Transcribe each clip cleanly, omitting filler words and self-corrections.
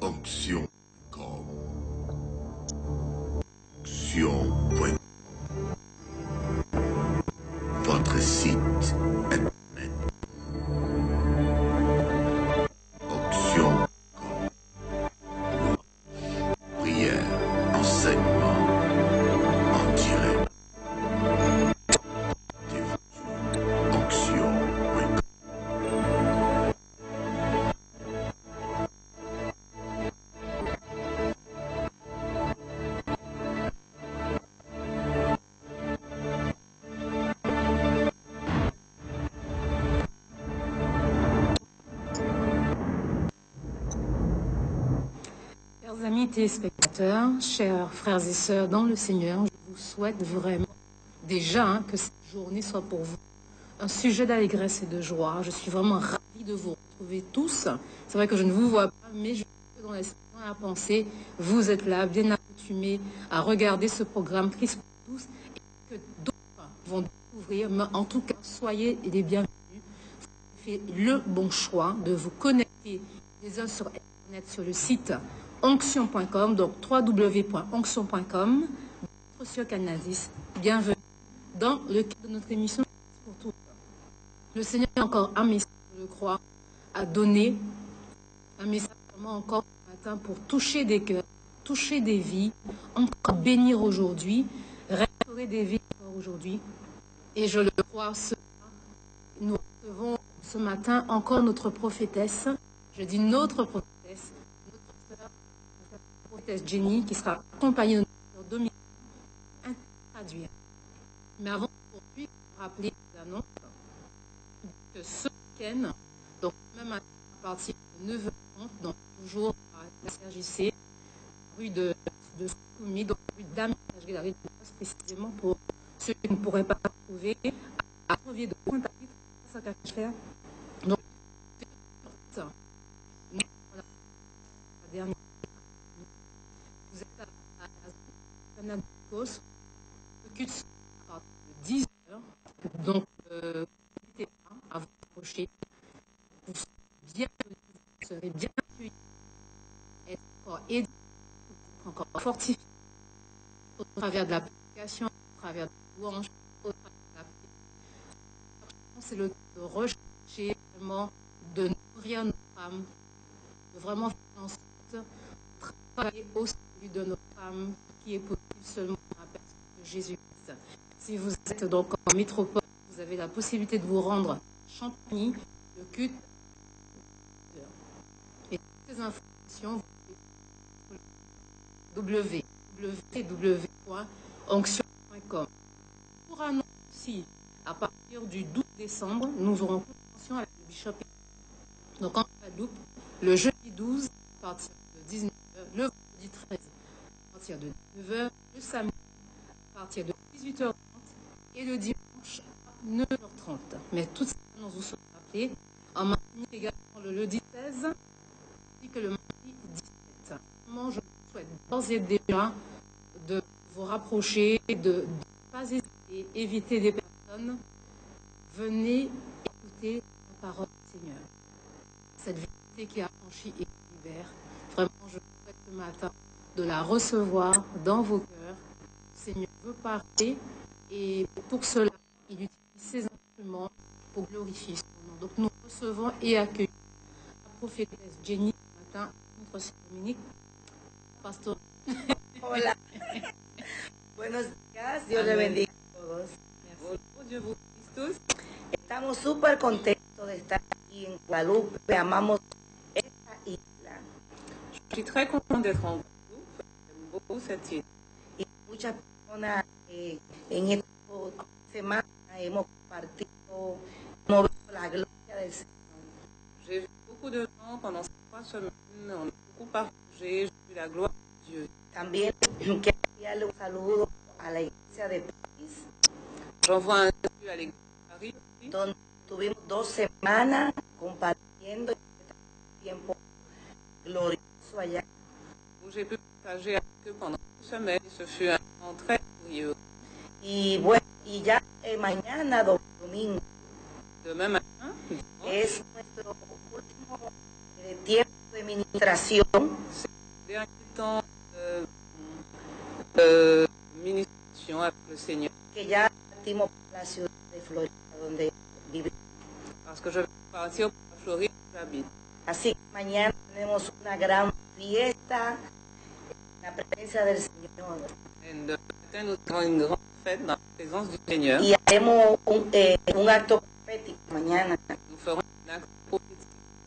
Onction.com. Onction.com. Votre site internet. Onction.com. Prière, enseignement en direct. Onction.com. Chers amis téléspectateurs, chers frères et sœurs dans le Seigneur, je vous souhaite vraiment déjà que cette journée soit pour vous un sujet d'allégresse et de joie. Je suis vraiment ravie de vous retrouver tous. C'est vrai que je ne vous vois pas, mais je sais que dans la pensée, vous êtes là, bien accoutumés à regarder ce programme Christ pour tous et que d'autres vont découvrir. Mais en tout cas, soyez les bienvenus. Vous avez fait le bon choix de vous connecter les uns sur Internet sur le site onction.com, donc www.onction.com. Monsieur Canadis, bienvenue dans le cadre de notre émission pour tous. Le Seigneur a encore un message, je crois, à donner, un message vraiment encore ce matin pour toucher des cœurs, toucher des vies, encore bénir aujourd'hui, restaurer des vies encore aujourd'hui. Et je le crois, nous recevons ce matin encore notre prophétesse, je dis notre prophétesse, notre sœur, la prophétesse Jenny, qui sera accompagnée de notre sœur Dominique, traduire. Mais avant de poursuivre, je vais rappeler les annonces que ce week-end, donc même à partir de 9h30, donc toujours à la CRJC, rue de Soukoumi, donc rue d'Amitage Galerie de Poste, précisément pour ceux qui ne pourraient pas trouver à Trevier de Pointe-à-Pitre, ça cache faire. Donc, voilà, la dernière. Vous êtes à Canadicos, le culte à partir de 10h, donc n'hésitez pas à vous approcher. Vous serez bien accueillis, être encore aidé, encore fortifié au travers de l'application, au travers de la louange, au travers de la prière. C'est le temps de rechercher vraiment, de nourrir nos femmes, de vraiment faire en sorte de travailler au salut de nos femmes, qui est possible seulement à la personne de Jésus-Christ. Si vous êtes donc en métropole, vous avez la possibilité de vous rendre à Champagny, le culte. Et toutes ces informations, www.onction.com. Pour annoncer aussi, à partir du 12 décembre, nous aurons convention avec le Bishop. Donc en Guadeloupe, le jeudi 12 à partir de 19h, le vendredi 13 à partir de 19h, le samedi à partir de 18h30 et le dimanche à 9h30. Mais toutes ces annonces vous seront rappelées en Martinique également le lundi 16 ainsi que le mardi 17. Vraiment, je vous souhaite d'ores et déjà de vous rapprocher, de ne pas hésiter, éviter des personnes. Venez écouter la parole du Seigneur. Cette vérité qui a franchi et qui libère. Vraiment, je vous souhaite ce matin de la recevoir dans vos cœurs. Le Seigneur veut parler et pour cela, il utilise ses instruments pour glorifier son nom. Donc nous recevons et accueillons la prophétesse Jenny ce matin, notre sœur Dominique, pasteur. Hola. Buenos días, Dios le bendiga a todos. Bonjour, Dieu vous bénisse tous. Estamos súper contentos de estar aquí en Guadalupe, amamos esta isla. Je suis très contente d'être en Guadeloupe. J'aime beaucoup cette île. Y muchas personas en esta semana hemos compartido, hemos visto la gloria del Señor. J'ai vu beaucoup de gens pendant ces 3 semaines. On a beaucoup partagé. J'ai vu la gloire de Dieu. También quiero enviarle un saludo a la iglesia de París, J'envoie un salut à l'église de Paris aussi, donde tuvimos 2 semanas compartiendo este tiempo glorioso allá. où j'ai pu partager avec eux pendant 2 semaines. Ce fut un moment très glorieux. Y bueno, y ya mañana, domingo, Demain matin, dimanche, es nuestro último tiempo de administración Ces derniers temps de ministration avec le Seigneur, que ya partimos por la ciudad de Florida donde vivimos. parce que je vais partir pour la Floride où j'habite. Así que mañana tenemos una gran fiesta en la presencia del Señor. Et demain matin, nous avons une grande fête dans la présence du Seigneur. Y haremos un acto profético mañana. Nous ferons un acte prophétique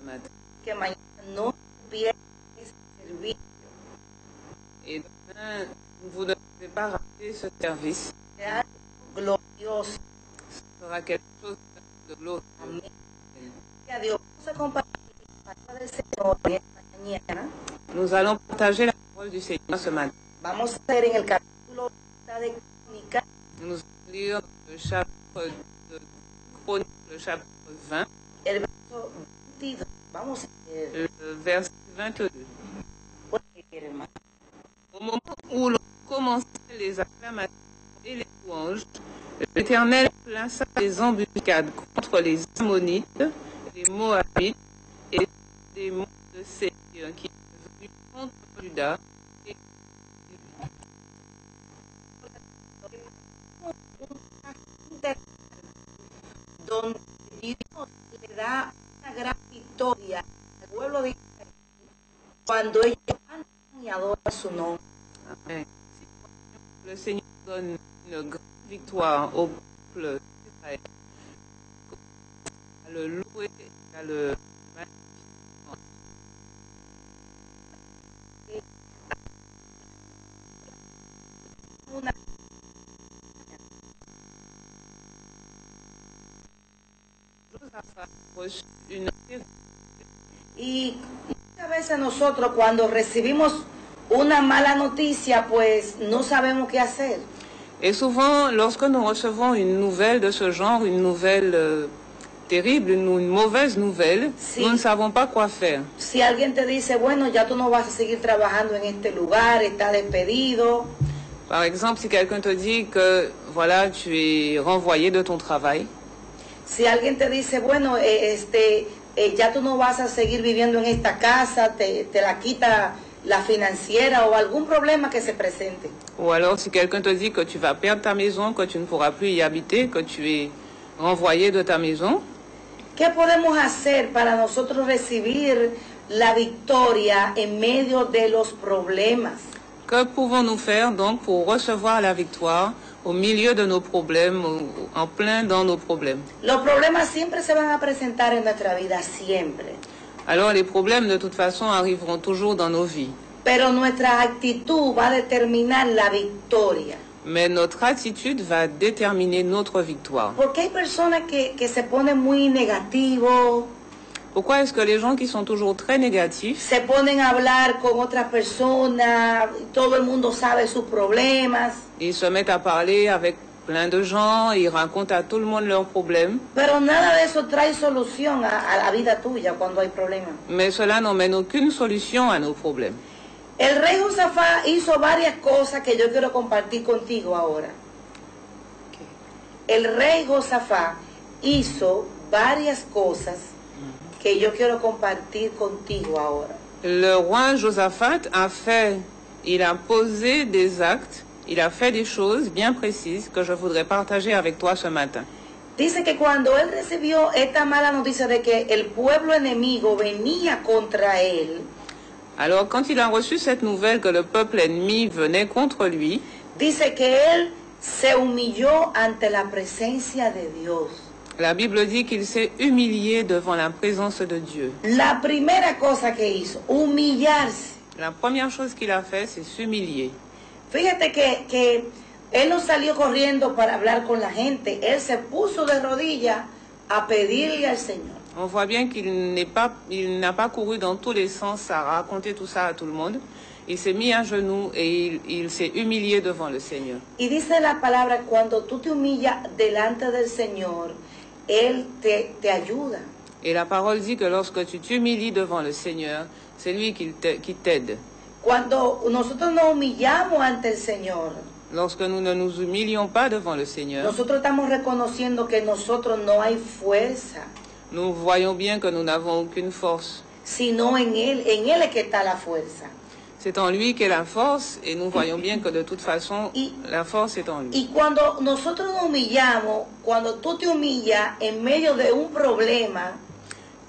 ce matin. Que mañana no pierda ese servicio. Et demain, vous ne devez pas rater ce service. Será glorioso. Ce sera quelque chose de glorieux. Amén. Y a Dios, vamos a compartir la palabra del Señor en esta mañana. Nous allons partager la parole du Seigneur ce matin. Vamos a leer en el capítulo de Crónicas, Nous allons lire le chapitre de Chronique, le chapitre 20, el verso 22. Vamos a leer. le verset 22. Puede leer, hermano. Au moment où l'on commençait les acclamations et les louanges, l'Éternel plaça des embuscades contre les Ammonites, les Moabites et des monts de Séir qui étaient venus contre Juda. Et Donde Dios le da una gran victoria al pueblo de Israel cuando ellos cantan y adoran su nombre. Amen. Le Seigneur donne une grande victoire au peuple d'Israël. À le louer et à le magnifier. Una Josaphat reçut une Y muchas veces nosotros cuando recibimos una mala noticia, pues no sabemos qué hacer. Et souvent, lorsque nous recevons une nouvelle de ce genre, une nouvelle terrible, une mauvaise nouvelle, Si. nous ne savons pas quoi faire. Si alguien te dice, bueno, ya tú no vas a seguir trabajando en este lugar, estás despedido, Par exemple, si quelqu'un te dit que voilà, tu es renvoyé de ton travail, si alguien te dice, bueno, ya tú no vas a seguir viviendo en esta casa, te la quita la financiera o algún problema que se presente. ou alors si quelqu'un te dit que tu vas perdre ta maison, que tu ne pourras plus y habiter, que tu es renvoyé de ta maison, ¿Qué podemos hacer para nosotros recibir la victoria en medio de los problemas? que pouvons-nous faire donc pour recevoir la victoire au milieu de nos problèmes, en plein dans nos problèmes? Los problemas siempre se van a presentar en nuestra vida, siempre. Alors les problèmes de toute façon arriveront toujours dans nos vies. Pero nuestra actitud va a determinar la victoria. Mais notre attitude va déterminer notre victoire. Porque hay personas que se ponen muy negativos, Pourquoi est-ce que les gens qui sont toujours très négatifs se ponen a hablar con otras personas, todo el mundo sabe sus problemas, ils se mettent à parler avec plein de gens, ils racontent à tout le monde leurs problèmes, pero nada de eso trae solución a la vida tuya cuando hay problemas. mais cela n'emmène aucune solution à nos problèmes. El rey Josafat hizo varias cosas que yo quiero compartir contigo ahora. El rey Josafat hizo varias cosas que yo quiero compartir contigo ahora. Le roi Josaphat il a posé des actes, il a fait des choses bien précises que je voudrais partager avec toi ce matin. Dice que cuando él recibió esta mala noticia de que el pueblo enemigo venía contra él, Alors quand il a reçu cette nouvelle que le peuple ennemi venait contre lui, dice que él se humilló ante la presencia de Dios. la Bible dit qu'il s'est humilié devant la présence de Dieu. La primera cosa que hizo, humillarse. La première chose qu'il a fait, c'est s'humilier. Fíjate que él no salió corriendo para hablar con la gente, él se puso de rodillas a pedirle al Señor. On voit bien qu'il n'a pas couru dans tous les sens à raconter tout ça à tout le monde. Il s'est mis à genoux et il s'est humilié devant le Seigneur. Y dice la palabra, cuando tú te humillas delante del Señor, Él te ayuda. Et la parole dit que lorsque tu t'humilies devant le Seigneur, c'est lui qui t'aide. Cuando nosotros nos humillamos ante el Señor, Lorsque nous ne nous humilions pas devant le Seigneur, nosotros estamos reconociendo que nosotros no hay fuerza. nous voyons bien que nous n'avons aucune force. sino en Él es que está la fuerza. C'est en lui qu'est la force et nous voyons bien que de toute façon, la force est en lui. Y cuando nosotros nos humillamos, cuando tú te humillas en medio de un problema,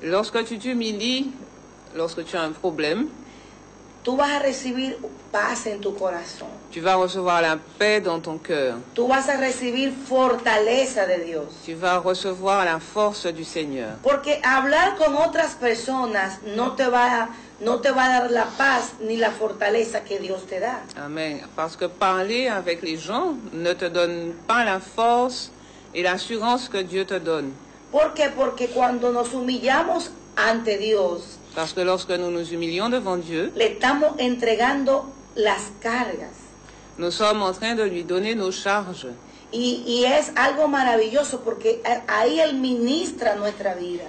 Lorsque tu t'humilies, lorsque tu as un problème, tú vas a recibir paz en tu corazón. tu vas recevoir la paix dans ton cœur. Tú vas a recibir fortaleza de Dios. Tu vas recevoir la force du Seigneur. Porque hablar con otras personas no te va a dar la paz ni la fortaleza que Dios te da. Amen. Parce que parler avec les gens ne te donne pas la force et l'assurance que Dieu te donne. ¿Por qué? Porque cuando nos humillamos ante Dios, Parce que lorsque nous nous humilions devant Dieu, le estamos entregando las cargas. nous sommes en train de lui donner nos charges. Y es algo maravilloso porque ahí Él ministra nuestra vida.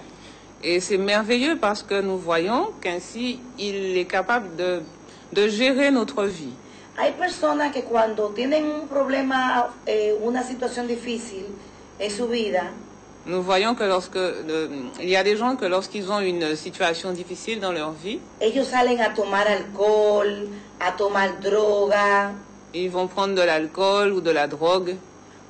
Et c'est merveilleux parce que nous voyons qu'ainsi il est capable de gérer notre vie. Hay personas que cuando tienen un problema, una situación difícil en su vida, Nous voyons que il y a des gens que lorsqu'ils ont une situation difficile dans leur vie, ellos salen a tomar alcohol, a tomar droga, ils vont prendre de l'alcool ou de la drogue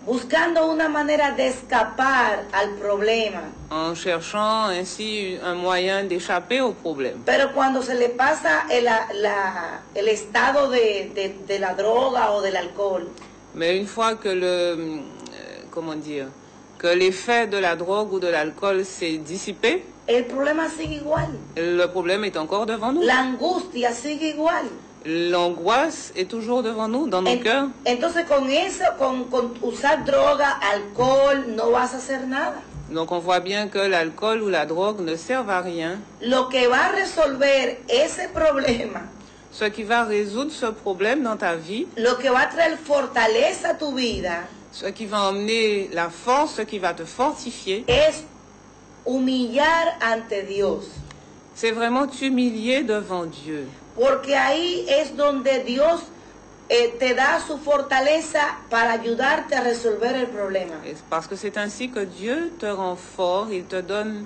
buscando una manera de escapar al problema. en cherchant ainsi un moyen d'échapper au problème. Pero cuando se le pasa el estado de la droga o del alcohol, Mais une fois que que l'effet de la drogue ou de l'alcool s'est dissipé, el problema sigue igual. le problème est encore devant nous. La angustia sigue igual. L'angoisse est toujours devant nous, dans nos cœurs. Entonces con eso, con usar droga, alcohol, no vas a hacer nada. Donc on voit bien que l'alcool ou la drogue ne servent à rien. Lo que va a resolver ese problema, Ce qui va résoudre ce problème dans ta vie, lo que va a traer fortaleza a tu vida, ce qui va emmener la force, ce qui va te fortifier, es humillar ante Dios. c'est vraiment t'humilier devant Dieu. Porque ahí es donde Dios te da su fortaleza para ayudarte a resolver el problema. Et parce que c'est ainsi que Dieu te rend fort, il te donne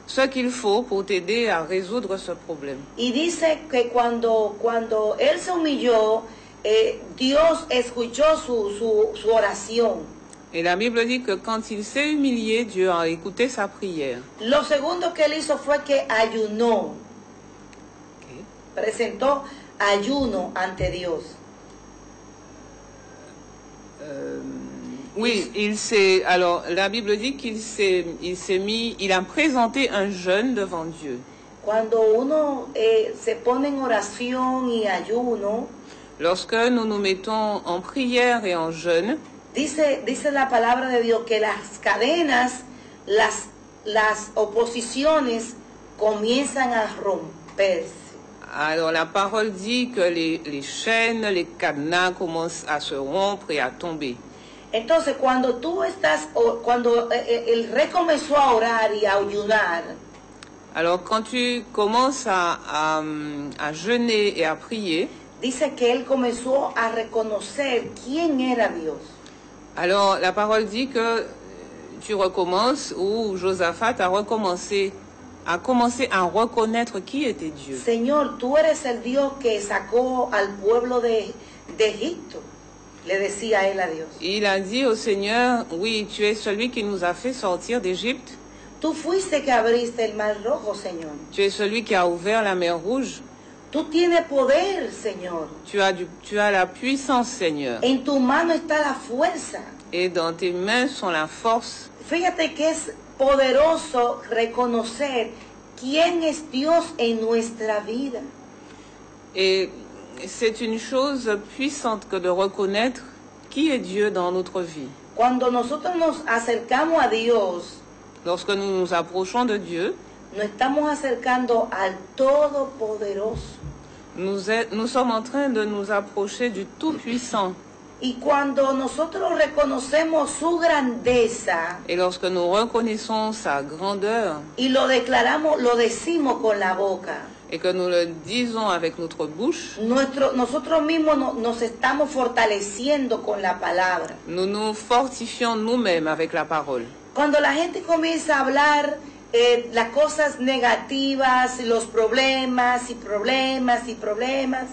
ce qu'il faut pour t'aider à résoudre ce problème. Y dice que cuando Él se humilló, Dios escuchó su oración. Et la Bible dit que quand il s'est humilié, Dieu a écouté sa prière. Lo segundo que Él hizo fue que ayunó. Presentó ayuno ante Dios. Oui, alors la Bible dit il a présenté un jeûne devant Dieu. Cuando uno se pone en oración y ayuno, Lorsque nous nous mettons en prière et en jeûne, dice la palabra de Dios que las cadenas, las oposiciones comienzan a romperse. alors la parole dit que les chaînes, les cadenas commencent à se rompre et à tomber. Entonces, cuando el rey comenzó a orar y a ayunar, Alors quand tu commences à jeûner et à prier, dice que él comenzó a reconocer quién era Dios. alors la parole dit que tu recommences, ou Josaphat a commencé à reconnaître qui était Dieu. Señor, tú eres el Dios que sacó al pueblo de Egipto, le decía él a Dios. Il a dit au Seigneur, oui, tu es celui qui nous a fait sortir d'Égypte. Tú fuiste que abriste el mar rojo, Señor. Tu es celui qui a ouvert la mer rouge. Tú tienes poder, Señor. Tu as la puissance, Seigneur. En tu mano está la fuerza. Et dans tes mains sont la force. Fíjate que es poderoso reconocer quién es Dios en nuestra vida. Et c'est une chose puissante que de reconnaître qui est Dieu dans notre vie. Cuando nosotros nos acercamos a Dios, Lorsque nous nous approchons de Dieu, nos estamos acercando al Todopoderoso. nous sommes en train de nous approcher du Tout-Puissant. Y cuando nosotros reconocemos su grandeza Et lorsque nous reconnaissons sa grandeur y lo declaramos, lo decimos con la boca, et que nous le disons avec notre bouche, nosotros mismos nos estamos fortaleciendo con la palabra. nous nous fortifions nous-mêmes avec la parole. Cuando la gente comienza a hablar las cosas negativas, los problemas y problemas y problemas.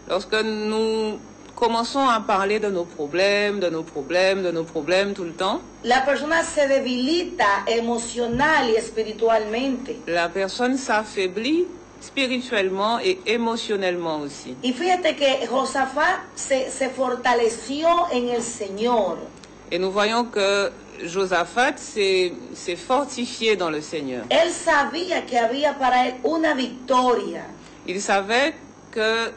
Lorsque nous commençons à parler de nos problèmes, de nos problèmes, de nos problèmes tout le temps, La persona se debilita emocional y espiritualmente. la personne s'affaiblit spirituellement et émotionnellement aussi. Y fíjate que Josafat se fortaleció en el Señor. Et nous voyons que Josaphat s'est fortifié dans le Seigneur. Él sabía que había para él una victoria. Il savait que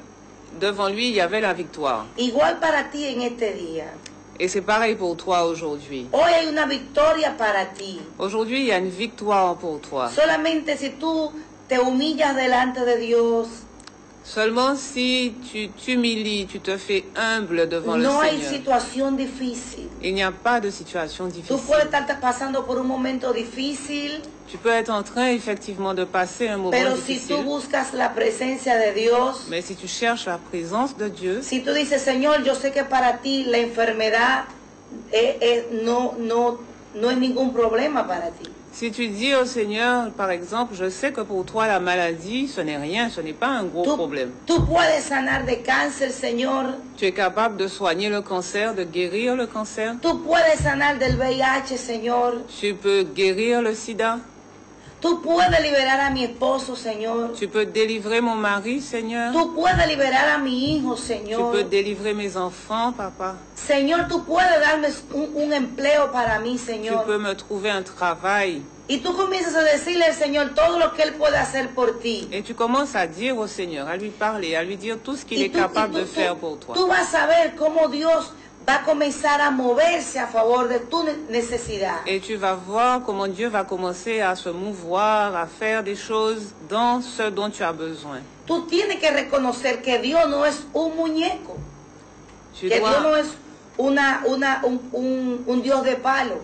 devant lui, il y avait la victoire. Igual para ti en este día. Et c'est pareil pour toi aujourd'hui. Hoy hay una victoria para ti. Aujourd'hui, il y a une victoire pour toi. Solamente si tú te humillas delante de Dios, Seulement si tu t'humilies, tu te fais humble devant no le hay Seigneur. situación difícil. Il n'y a pas de situation Tú difficile. puedes estar pasando por un momento difícil, Tu peux être en train effectivement de passer un moment pero si tú difficile. buscas la presencia de Dios, Mais si tu cherches la présence de Dieu, si tú dices, Señor, yo sé que para ti la enfermedad no es ningún problema para ti. si tu dis au Seigneur, par exemple, je sais que pour toi la maladie, ce n'est rien, ce n'est pas un gros problème. Tú puedes sanar de cáncer, Señor. Tu es capable de soigner le cancer, de guérir le cancer. Tú puedes sanar del VIH, Señor. Tu peux guérir le sida. Tú puedes liberar a mi esposo, Señor. Tu peux délivrer mon mari, Seigneur. Tú puedes liberar a mi hijo, Tu Señor. peux délivrer mes enfants, Papa. Señor, tú puedes darme un empleo para mí, Tu Señor. peux me trouver un travail. Y tú comienzas a decirle al Señor todo lo que Él puede hacer por ti. Et tu commences à dire au Seigneur, à lui parler, à lui dire tout ce qu'il Y est capable de faire pour toi. tú vas a ver cómo Dios va a comenzar a moverse a favor de tu necesidad. Et tu vas voir comment Dieu va commencer à se mouvoir, à faire des choses dans ce dont tu as besoin. Tú tienes que reconocer que Dios no es un muñeco, Tu que Dios no dois, es un Dios de palo.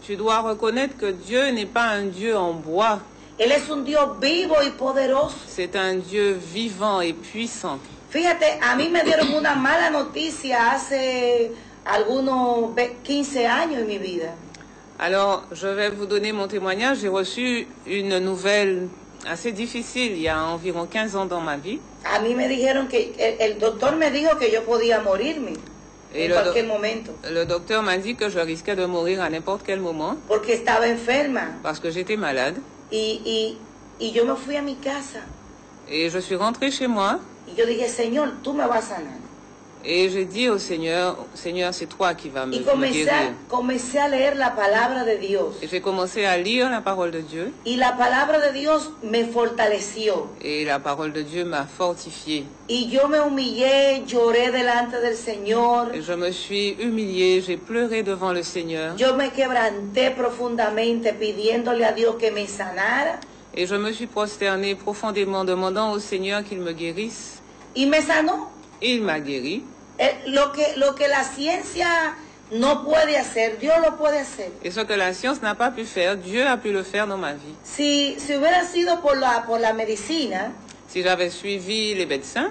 tu dois reconnaître que Dieu n'est pas un Dieu en bois. Él es un Dios vivo y poderoso. C'est un Dieu vivant et puissant. Fíjate, a mí me dieron una mala noticia hace algunos 15 años en mi vida. Alors, je vais vous donner mon témoignage. J'ai reçu une nouvelle assez difficile il y a environ 15 ans dans ma vie. A mí me dijeron que el doctor me dijo que yo podía morirme Et en cualquier momento, le docteur m'a dit que je risquais de mourir à n'importe quel moment porque estaba enferma. parce que j'étais malade. Y yo me fui a mi casa Et je suis rentrée chez moi y yo dije, Señor, tú me vas a sanar. et j'ai dit au Seigneur, Seigneur, c'est toi qui vas me Y guérir. comencé a leer la palabra de Dios. Et j'ai commencé à lire la parole de Dieu Y la palabra de Dios me fortaleció. et la parole de Dieu m'a fortifiée. Y yo me humillé, lloré delante del Señor. Et je me suis humiliée, j'ai pleuré devant le Seigneur Yo me quebranté profundamente pidiéndole a Dios que me sanara. et je me suis prosternée profondément demandant au Seigneur qu'il me guérisse. Y me sanó. Et il m'a guéri. Lo que la ciencia no puede hacer, Dios lo puede hacer. Et ce que la science n'a pas pu faire, Dieu a pu le faire dans ma vie. Si hubiera sido por la medicina, Si j'avais suivi les médecins,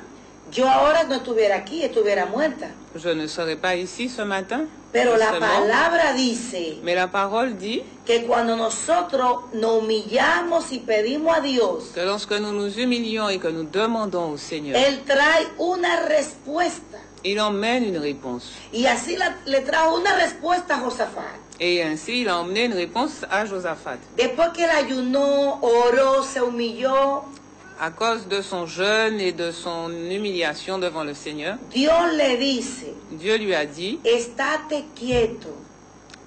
yo ahora no estuviera aquí, estuviera muerta. je ne serais pas ici ce matin. Pero Je la serais morte. palabra dice Mais la parole dit que cuando nosotros nos humillamos y pedimos a Dios, que lorsque nous nous humilions et que nous demandons au Seigneur, Él trae una respuesta. il emmène une réponse. Y así le trajo una respuesta a Josafat. Et ainsi, il a emmené une réponse à Josaphat. Después que él ayunó, oró, se humilló, À cause de son jeûne et de son humiliation devant le Seigneur, Dios le dice, Dieu lui a dit, estate quieto,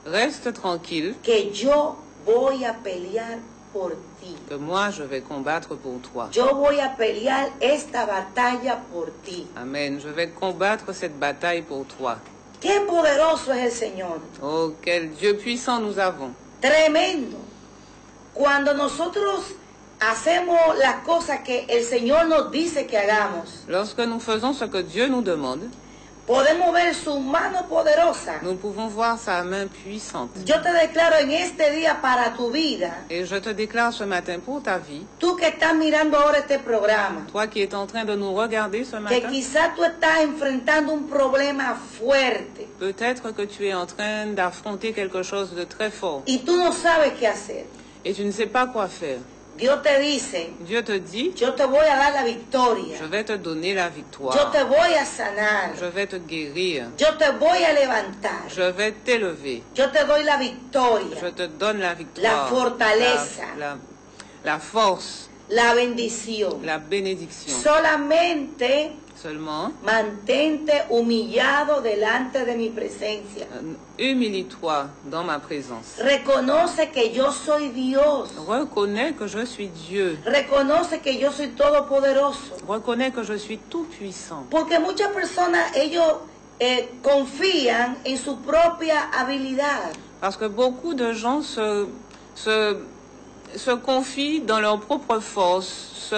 reste tranquille, que yo voy a pelear por ti. que moi je vais combattre pour toi. Yo voy a pelear esta batalla por ti. Amen. Je vais combattre cette bataille pour toi. Qué poderoso es el Señor. Oh, quel Dieu puissant nous avons. Tremendo. Cuando nosotros hacemos las cosas que el Señor nos dice que hagamos, Lorsque nous faisons ce que Dieu nous demande, podemos ver su mano poderosa. nous pouvons voir sa main puissante. Yo te declaro en este día para tu vida, Et je te déclare ce matin pour ta vie, tú que estás mirando ahora este programa, toi qui es en train de nous regarder ce que matin, quizás tú estás enfrentando un problema fuerte peut-être que tu es en train d'affronter quelque chose de très fort y tú no sabes qué hacer. et tu ne sais pas quoi faire. Dios te dice, Dieu te dit, yo te voy a dar la victoria, je vais te donner la yo victoire, te voy a sanar, je vais te guérir, yo te voy a levantar, je vais t'élever, yo te doy la victoria, je te donne la victoire, la fortaleza, la force, la bendición. la bénédiction. Solamente Seulement, mantente humillado delante de mi presencia. humilie-toi dans ma présence. Reconoce que yo soy Dios. Reconnais que je suis Dieu. Reconoce que yo soy todopoderoso. Reconnais que je suis tout puissant. Porque muchas personas, ellos confían en su propia habilidad. Parce que beaucoup de gens se confient dans leur propre force,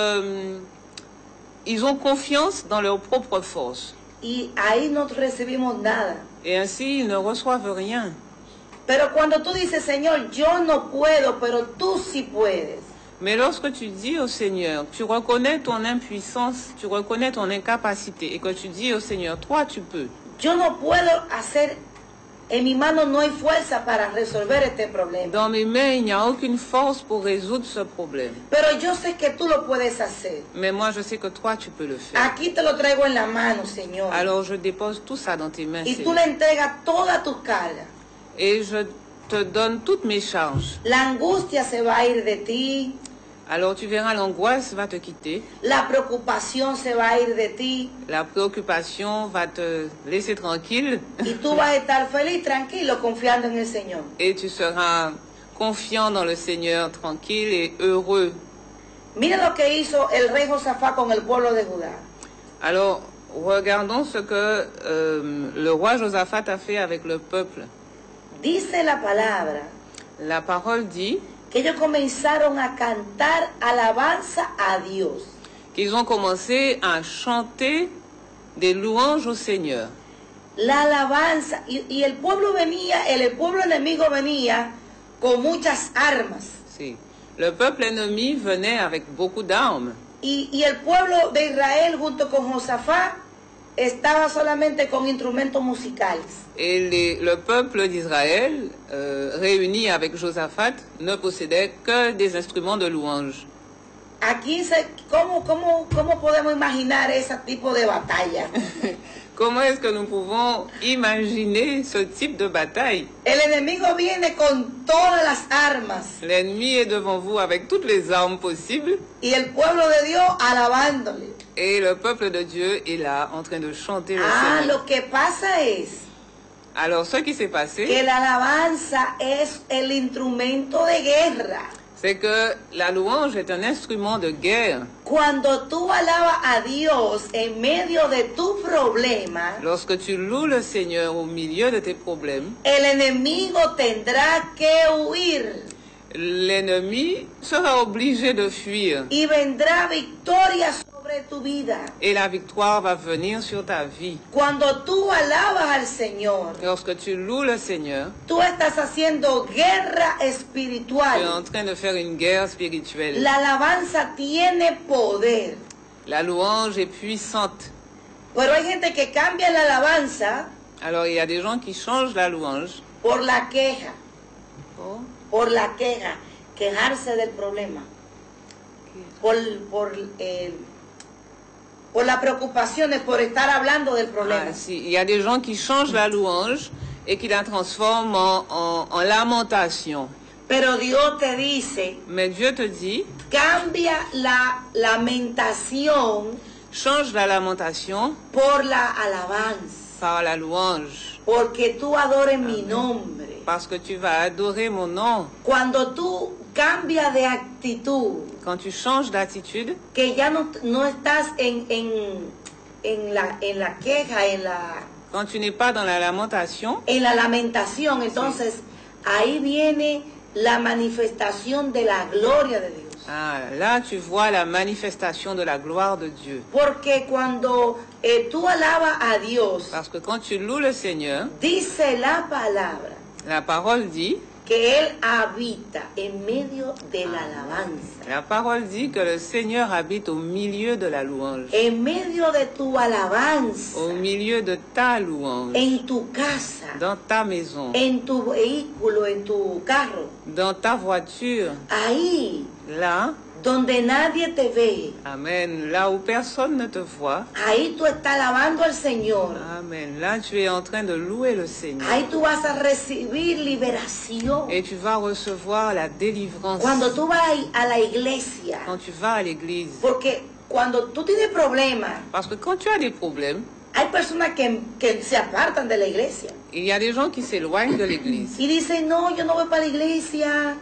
ils ont confiance dans leur propre force. Y ahí no recibimos nada. Et ainsi, ils ne reçoivent rien. Pero cuando tú dices, Señor, yo no puedo, pero tú sí puedes. Mais lorsque tu dis au Seigneur, tu reconnais ton impuissance, tu reconnais ton incapacité, et que tu dis au Seigneur, toi tu peux. Yo no puedo hacer, en mi mano no hay fuerza para resolver este problema. Dans mes mains, il n'y a aucune force pour résoudre ce problème. Pero yo sé que tú lo puedes hacer. Mais moi, je sais que toi, tu peux le faire. Aquí te lo traigo en la mano, Señor. Alors, je dépose tout ça dans tes mains, Y tú Seigneur. le entregas todas tus cargas. Et je te donne toutes mes charges. La angustia se va a ir de ti. Alors, tu verras, l'angoisse va te quitter. La preocupación se va a ir de ti. La préoccupation va te laisser tranquille. Y tú vas a estar feliz, tranquilo, confiando en el Señor. Et tu seras confiant dans le Seigneur, tranquille et heureux. Mira lo que hizo el rey Josafat con el pueblo de Judá. Alors, regardons ce que le roi Josaphat a fait avec le peuple. Dice la palabra La parole dit que ellos comenzaron a cantar alabanza a Dios. qu'ils ont commencé à chanter des louanges au Seigneur. La alabanza, y el pueblo venía, el pueblo enemigo venía con muchas armas. Si. Le peuple ennemi venait avec beaucoup d'armes. Y el pueblo de Israel junto con Josafat estaba solamente con instrumentos musicales. Et le peuple d'Israël, réuni avec Josaphat, ne possédait que des instruments de louange. Aquí, ¿cómo podemos imaginar ese tipo de batalla? Comment est-ce que nous pouvons imaginer ce type de bataille? El enemigo viene con todas las armas. L'ennemi est devant vous avec toutes les armes possibles. Y el pueblo de Dios alabándole. Et le peuple de Dieu est là, en train de chanter le Ah, Seigneur. lo que pasa es Alors, ce qui s'est passé, que la alabanza es el instrumento de guerra. c'est que la louange est un instrument de guerre. Cuando tú alabas a Dios en medio de tu problema, Lorsque tu loues le Seigneur au milieu de tes problèmes, el enemigo tendrá que huir l'ennemi sera obligé de fuir. y vendrá victoria sobre tu vida. Et la victoire va venir sur ta vie. Cuando tú alabas al Señor, Lorsque tu loues le Seigneur, tú estás haciendo guerra tu es espiritual. en train de faire une guerre spirituelle. La alabanza tiene poder. La louange est puissante. Pero hay gente que cambia la alabanza Alors, il y a des gens qui changent la louange por la queja, pour por la queja, quejarse del problema, por las preocupaciones, por estar hablando del problema. Ah, si. Il y a des gens qui changent la louange et qui la transforment en lamentation. Pero Dios te dice, Mais Dieu te dit, cambia la lamentación change la lamentation por la alabanza, par la louange, porque tú adores mi nombre. parce que tu vas adorer mon nom. Cuando tú cambias de actitud, Quand tu changes d'attitude, que ya no estás en la queja, quand tu n'es pas dans la lamentation, en la lamentación, entonces ahí viene la manifestación de la gloria de Dios. là tu vois la manifestation de la gloire de Dieu. Porque cuando tú alabas a Dios, Parce que quand tu loues le Seigneur, dice la palabra la parole dit que Él habita en medio de la alabanza. La parole dit que le Seigneur habite au milieu de la louange, En medio de tu alabanza, au milieu de ta louange, en tu casa, dans ta maison, en tu vehículo, en tu carro, dans ta voiture, ahí là, donde nadie te ve, amen, là où personne ne te voit, ahí tú estás alabando al Señor. amen, là tu es en train de louer le Seigneur. Ahí tú vas a recibir liberación. Et tu vas recevoir la délivrance Cuando tú vas a la iglesia, quand tu vas à l'église. porque cuando tú tienes problemas, Parce que quand tu as des problèmes, hay personas que se apartan de la iglesia il y a des gens qui s'éloignent de l'église. y dicen, no, yo no voy para la iglesia,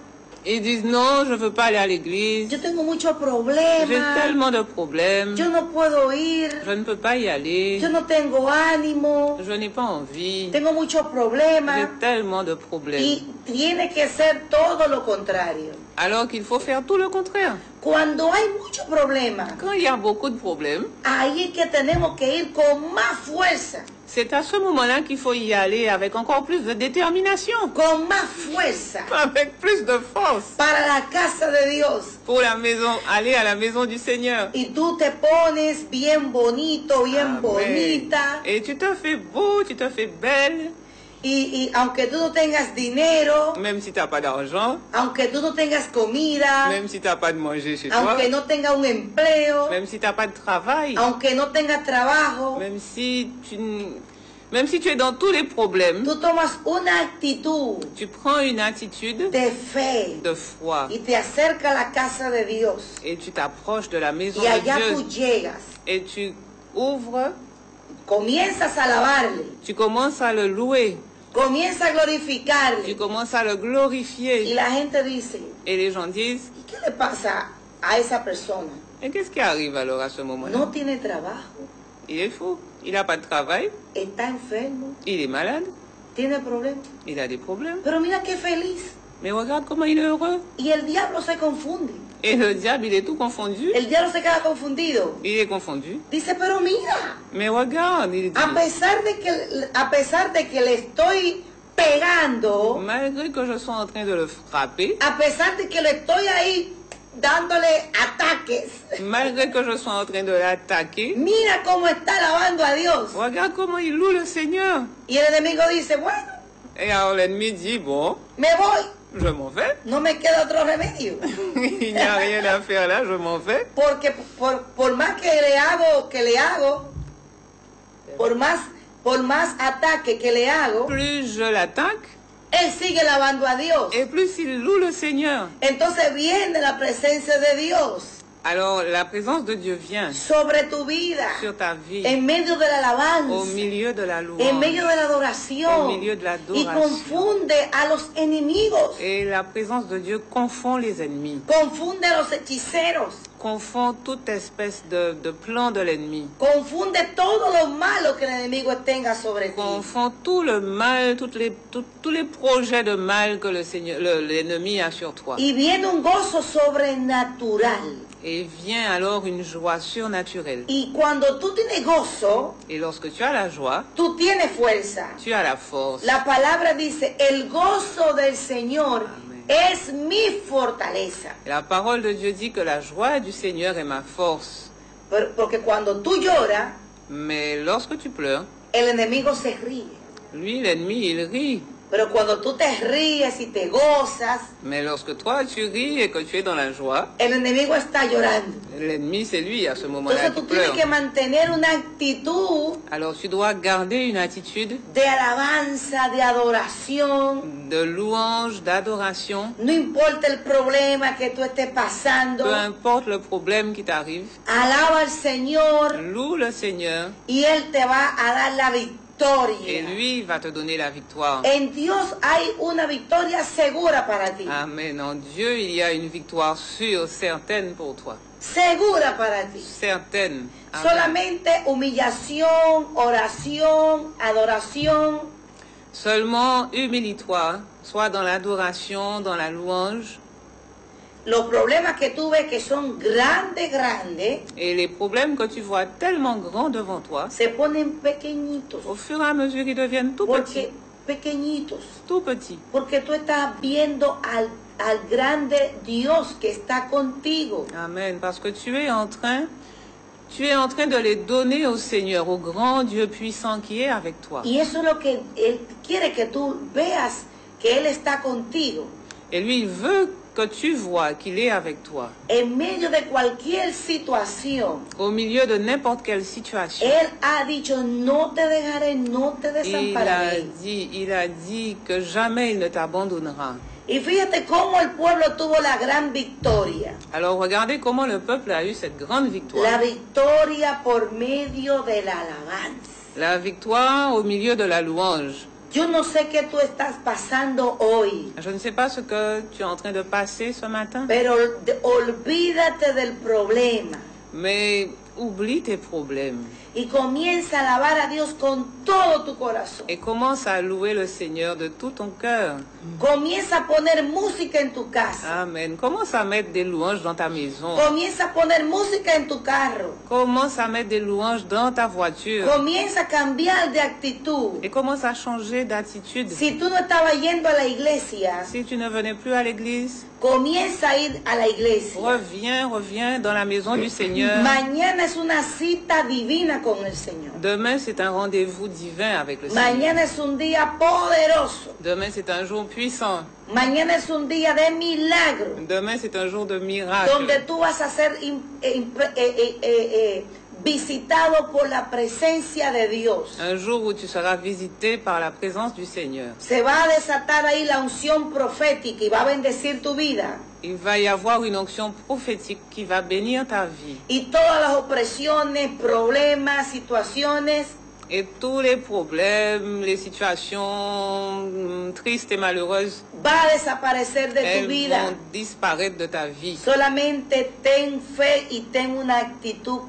Ils disent non, je veux pas aller à l'église. yo tengo muchos J'ai problemas, tellement de problèmes. yo no puedo ir, Je ne peux pas y aller. yo no tengo ánimo, Je n'ai pas envie. tengo muchos J'ai problemas. tellement de problèmes. Y tiene que ser todo lo contrario. Alors qu'il faut faire tout le contraire. Cuando hay muchos problemas, Quand il y a beaucoup de problèmes, ahí es que tenemos que ir con más fuerza, c'est à ce moment-là qu'il faut y aller avec encore plus de détermination, con más fuerza avec plus de force para la casa de Dios. pour la maison, aller à la maison du Seigneur. Y tú te pones bien bonito, bien Amen. bonita. Et tu te fais beau, tu te fais belle, Y aunque tú no tengas dinero, même si tu n'as pas d'argent, aunque tú no tengas comida, même si tu n'as pas de manger chez toi, aunque no tengas un empleo, même si tu n'as pas de travail, aunque no tengas trabajo, même si tu es dans tous les problèmes, tú tomas una actitud tu prends une attitude de fe de foi y te acerca a la casa de Dios. et tu t'approches de la maison Y allá de tú Dieu llegas, et tu ouvres, comienzas a alabarle, tu commences à le louer, comienzas a tu glorificarle. commences à le Y glorifier la gente dice, et les gens disent, ¿y qué le pasa a esa persona? et qu'est-ce qui arrive alors à ce moment-là? No tiene trabajo, Il est fou, il n'a pas de travail, está enfermo, il est malade, tiene problemas. il a des problèmes, Pero mira qué feliz. mais regarde comment il est heureux. Y el diablo se confunde. Et le diable, il est tout confondu, El diablo se queda confundido. il est confondu. Dice, pero mira, Mais regarde, il dit, a pesar de que le estoy pegando, malgré que je sois en train de le frapper, a pesar de que le estoy ahí dándole ataques, malgré que je sois en train de l'attaquer, mira cómo está alabando a Dios. regarde comment il loue le Seigneur. Y el enemigo dice, bueno, Et alors l'ennemi dit, bon, me voy, je m'en vais. no me queda otro remedio. Il n'y a rien à faire là, je m'en vais. Porque por más que le hago, por más ataque que le hago, Plus je l'attaque, él sigue alabando a Dios. et plus il loue le Seigneur. Entonces viene la presencia de Dios Alors la présence de Dieu vient sobre tu vida, sur ta vie, en medio de la au alabanza, milieu de la en louange, medio de la au adoración, milieu de la y adoration. confunde a los enemigos, Et la présence de Dieu confond les ennemis, confunde a los hechiceros, confond toute espèce de plan de l'ennemi, confunde todo lo malo que el enemigo tenga sobre ti. confond tout le mal, tous les projets de mal que l'ennemi a sur toi. Y viene un gozo sobrenatural. Et vient alors une joie surnaturelle. Y cuando tú tienes gozo, Et lorsque tu as la joie, tú tienes fuerza. tu as la force. La palabra dice, el gozo del Señor Amén. es mi fortaleza. La parole de Dieu dit que la joie du Seigneur est ma force. Porque cuando tú lloras, Mais lorsque tu pleures, el enemigo se ríe. lui, l'ennemi, il rit. Pero cuando tú te ríes y te gozas, Mais lorsque toi, tu ris et que tu es dans la joie, el enemigo está llorando. l'ennemi, c'est lui à ce moment-là Entonces qui tú tienes pleure. que mantener una actitud Alors tu dois garder une attitude de alabanza, de adoración. de louange, d'adoration. No importa el problema que tú estés pasando, Peu importe le problème qui t'arrive, alaba al Señor loue le Seigneur y Él te va a dar la et victoria. lui va te donner la victoire. En Dios hay una victoria segura para ti. Amen. En Dieu, il y a une victoire sûre, certaine pour toi. Segura para ti. Certaine. Amen. Solamente humillación, oración, adoración. Seulement humilie-toi, soit dans l'adoration, dans la louange. Los problemas que tú ves que son grandes, Et les problèmes que tu vois tellement grands devant toi, se ponen pequeñitos. au fur et à mesure, ils deviennent tout petits. Porque pequeñitos, tout petits. porque tú estás viendo al grande Dios que está contigo. Amen. Parce que tu es en train de les donner au Seigneur, au grand Dieu puissant qui est avec toi. Y eso es lo que Él quiere que tú veas, que Él está contigo. Et lui, il veut que tu vois qu'il est avec toi. En medio de cualquier situación, Au milieu de n'importe quelle situation. Él ha dicho, no te dejaré, no te Il a desampararé. dit que jamais il ne t'abandonnera. Y fíjate cómo el pueblo tuvo la gran victoria. Alors regardez comment le peuple a eu cette grande La victoire. victoria por medio de la alabanza. La victoire au milieu de la louange. Yo no sé qué tú estás pasando hoy, Je ne sais pas ce que tu es en train de passer ce matin, pero olvídate del problema mais oublie tes problèmes y comienza a alabar a Dios con todo tu corazón. et commence à louer le Seigneur de tout ton cœur. Comienza a poner música en tu casa. Amen. Commence à mettre des louanges dans ta maison. Comienza a poner música en tu carro. Commence à mettre des louanges dans ta voiture. Comienza a cambiar de actitud. Et commence à changer d'attitude. Si tú no estabas yendo a la iglesia, Si tu ne venais plus à l'église, comienza a ir a la iglesia. reviens dans la maison du Seigneur. Mañana es una cita divina con el Señor. Demain, c'est un rendez-vous divin avec le Seigneur. Mañana es un día poderoso. Demain, c'est un jour puissant. Mañana es un día de milagro, Demain, c'est un jour de miracle. donde tú vas a ser visitado por la presencia de Dios. Un jour où tu seras visité par la présence du Seigneur. Se va a desatar ahí la unción profética y va a bendecir tu vida. Il va y avoir une onction prophétique qui va bénir ta vie. Y todas las opresiones, problemas, situaciones, Et tous les problèmes, les situations tristes et malheureuses, va a desaparecer de tu elles vida. vont disparaître de ta vie. Solamente ten fe y ten una actitud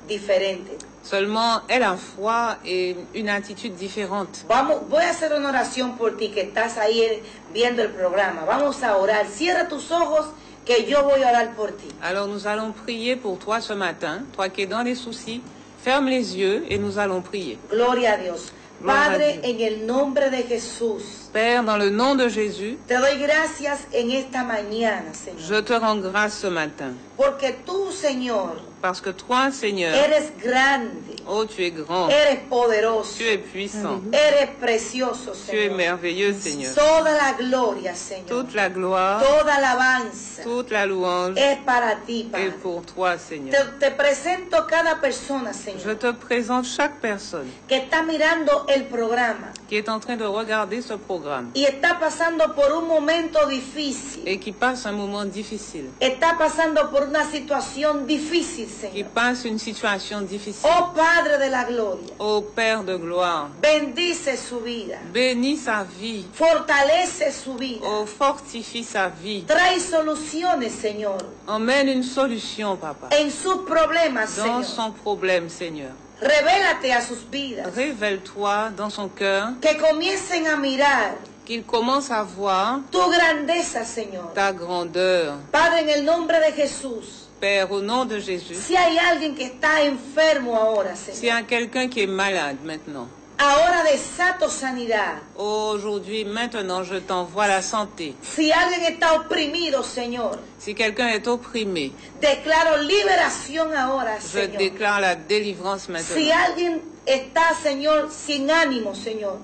diferente. Seulement, aie la foi et une attitude différente. Voy a hacer una oración por ti que estás ahí viendo el programa. Vamos a orar. Cierra tus ojos que yo voy a orar por ti. Alors nous allons prier pour toi ce matin, toi qui es dans les soucis. Ferme les yeux et nous allons prier. Gloria a Dios. Gloria a Padre, Dios. en el nombre de Jesús, Père, dans le nom de Jésus, te doy gracias en esta mañana, Señor. je te rends grâce ce matin. Porque tú, Señor, Parce que toi, Seigneur, eres grande, oh, tu es grand, eres poderoso, tu es puissant, eres precioso, tu es Señor. merveilleux, Seigneur. Toda la gloria, Señor. Toute la gloire, Toda alabanza toute la louange es para ti, est Padre. pour toi, Seigneur. Te presento cada persona, Je Señor, te présente chaque personne que está mirando el programa qui est en train de regarder ce programme y está pasando por un momento difícil. et qui passe un moment difficile, Está pasando por una situación difícil, qui Señor. passe une situation difficile. Oh Padre de la gloria, Ô Père de gloire, bendice su vida, bénis sa vie, fortalece su vida, oh fortifie sa vie, trae soluciones, Señor, emmène une solution, Papa, en sus problemas, dans Señor. son problème, Seigneur. Revélate a sus vidas, Révèle-toi dans son cœur, que comiencen a mirar qu'il commence à voir tu grandeza, Señor. ta grandeur. Padre, en el nombre de Jesús, Père, au nom de Jésus, si hay alguien que está enfermo ahora, s'il y Señor, a quelqu'un qui est malade maintenant, ahora desato sanidad. aujourd'hui, maintenant, je t'envoie la santé. Si alguien está oprimido, Señor, Si quelqu'un est opprimé, declaro liberación ahora, je Señor. déclare la délivrance Si maintenant. alguien está, Señor, sin ánimo, Señor,